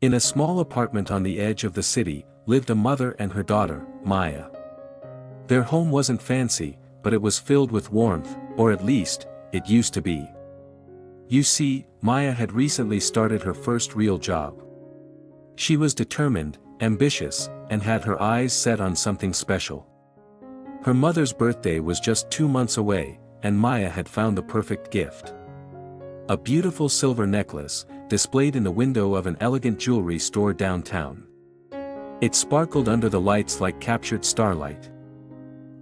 In a small apartment on the edge of the city, lived a mother and her daughter, Maya. Their home wasn't fancy, but it was filled with warmth, or at least, it used to be. You see, Maya had recently started her first real job. She was determined, ambitious, and had her eyes set on something special. Her mother's birthday was just 2 months away, and Maya had found the perfect gift. A beautiful silver necklace, displayed in the window of an elegant jewelry store downtown. It sparkled under the lights like captured starlight.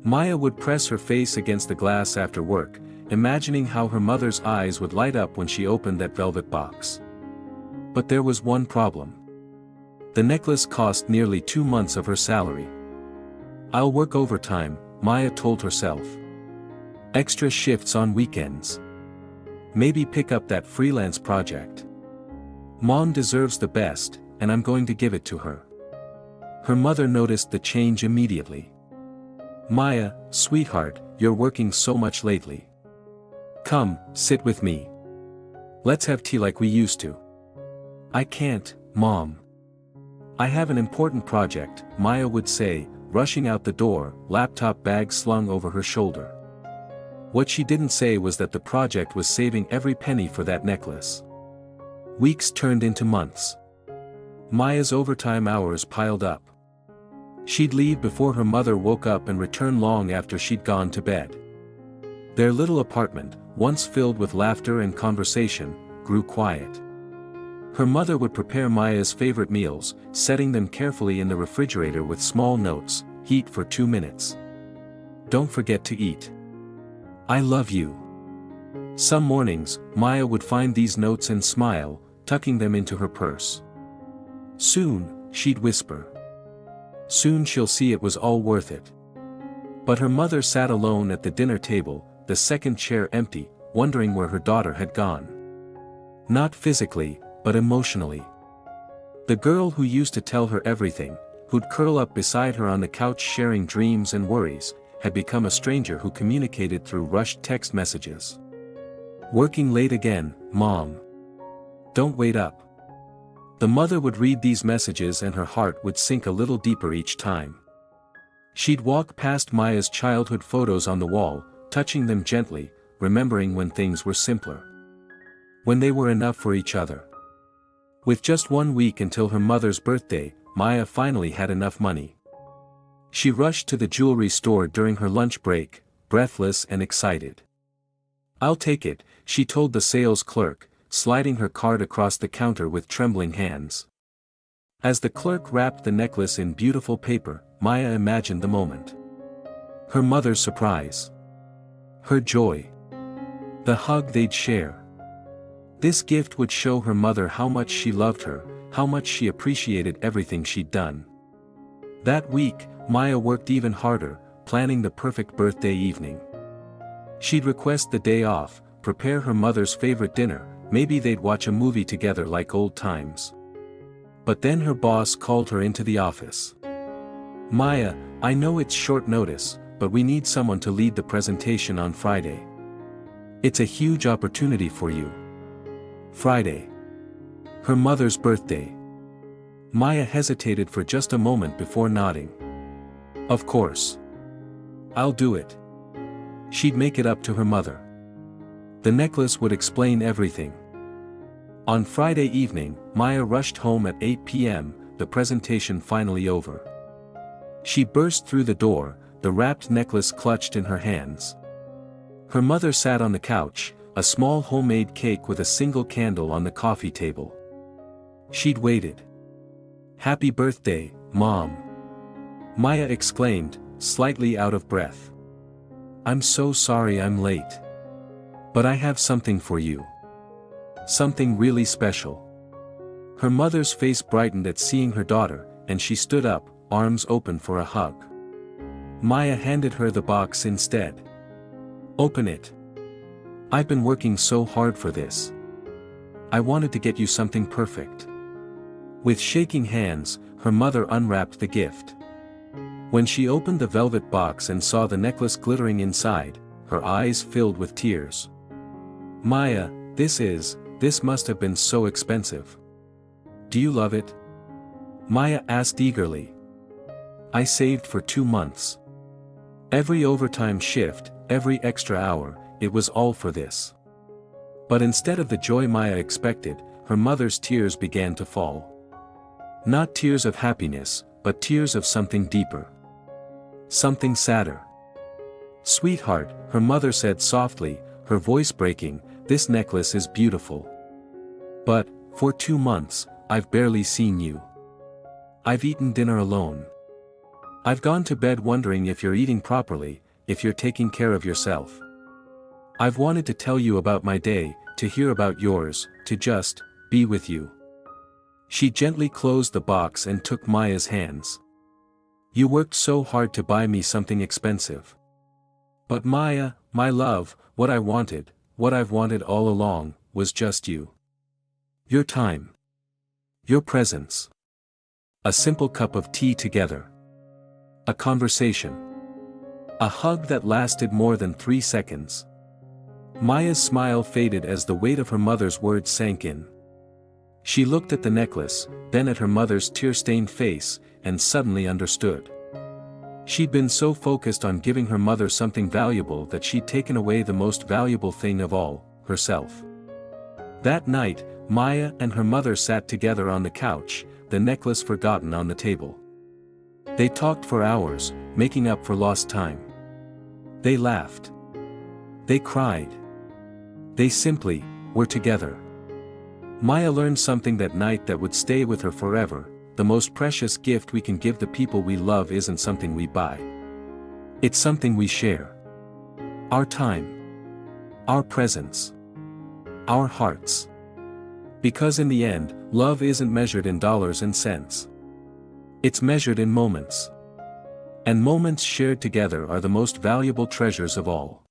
Maya would press her face against the glass after work, imagining how her mother's eyes would light up when she opened that velvet box. But there was one problem. The necklace cost nearly 2 months of her salary. "I'll work overtime," Maya told herself. "Extra shifts on weekends. Maybe pick up that freelance project. Mom deserves the best, and I'm going to give it to her." Her mother noticed the change immediately. "Maya, sweetheart, you're working so much lately. Come, sit with me. Let's have tea like we used to." "I can't, Mom. I have an important project," Maya would say, rushing out the door, laptop bag slung over her shoulder. What she didn't say was that the project was saving every penny for that necklace. Weeks turned into months. Maya's overtime hours piled up. She'd leave before her mother woke up and return long after she'd gone to bed. Their little apartment, once filled with laughter and conversation, grew quiet. Her mother would prepare Maya's favorite meals, setting them carefully in the refrigerator with small notes: "Heat for 2 minutes. Don't forget to eat. I love you." Some mornings, Maya would find these notes and smile, tucking them into her purse. "Soon," she'd whisper. "Soon she'll see it was all worth it." But her mother sat alone at the dinner table, the second chair empty, wondering where her daughter had gone. Not physically, but emotionally. The girl who used to tell her everything, who'd curl up beside her on the couch sharing dreams and worries, had become a stranger who communicated through rushed text messages. "Working late again, Mom. Don't wait up." The mother would read these messages and her heart would sink a little deeper each time. She'd walk past Maya's childhood photos on the wall, touching them gently, remembering when things were simpler. When they were enough for each other. With just 1 week until her mother's birthday, Maya finally had enough money. She rushed to the jewelry store during her lunch break, breathless and excited. "I'll take it," she told the sales clerk, sliding her card across the counter with trembling hands. As the clerk wrapped the necklace in beautiful paper, Maya imagined the moment. Her mother's surprise. Her joy. The hug they'd share. This gift would show her mother how much she loved her, how much she appreciated everything she'd done. That week, Maya worked even harder, planning the perfect birthday evening. She'd request the day off, prepare her mother's favorite dinner, maybe they'd watch a movie together like old times. But then her boss called her into the office. "Maya, I know it's short notice, but we need someone to lead the presentation on Friday. It's a huge opportunity for you." Friday. Her mother's birthday. Maya hesitated for just a moment before nodding. "Of course. I'll do it." She'd make it up to her mother. The necklace would explain everything. On Friday evening, Maya rushed home at 8 p.m., the presentation finally over. She burst through the door, the wrapped necklace clutched in her hands. Her mother sat on the couch, a small homemade cake with a single candle on the coffee table. She'd waited. "Happy birthday, Mom," Maya exclaimed, slightly out of breath. "I'm so sorry I'm late. But I have something for you. Something really special." Her mother's face brightened at seeing her daughter, and she stood up, arms open for a hug. Maya handed her the box instead. "Open it. I've been working so hard for this. I wanted to get you something perfect." With shaking hands, her mother unwrapped the gift. When she opened the velvet box and saw the necklace glittering inside, her eyes filled with tears. "Maya, this must have been so expensive. Do you love it? Maya asked eagerly. I saved for 2 months. Every overtime shift, every extra hour, it was all for this. But instead of the joy Maya expected, her mother's tears began to fall. Not tears of happiness, but tears of something deeper. Something sadder. Sweetheart, her mother said softly, her voice breaking, this necklace is beautiful. But, for 2 months, I've barely seen you. I've eaten dinner alone. I've gone to bed wondering if you're eating properly, if you're taking care of yourself. I've wanted to tell you about my day, to hear about yours, to just be with you. She gently closed the box and took Maya's hands. You worked so hard to buy me something expensive. But Maya, my love, what I wanted, what I've wanted all along, was just you. Your time. Your presence. A simple cup of tea together. A conversation. A hug that lasted more than 3 seconds. Maya's smile faded as the weight of her mother's words sank in. She looked at the necklace, then at her mother's tear-stained face, and suddenly understood. She'd been so focused on giving her mother something valuable that she'd taken away the most valuable thing of all, herself. That night, Maya and her mother sat together on the couch, the necklace forgotten on the table. They talked for hours, making up for lost time. They laughed. They cried. They simply were together. Maya learned something that night that would stay with her forever. The most precious gift we can give the people we love isn't something we buy. It's something we share. Our time. Our presence. Our hearts. Because in the end, love isn't measured in dollars and cents. It's measured in moments. And moments shared together are the most valuable treasures of all.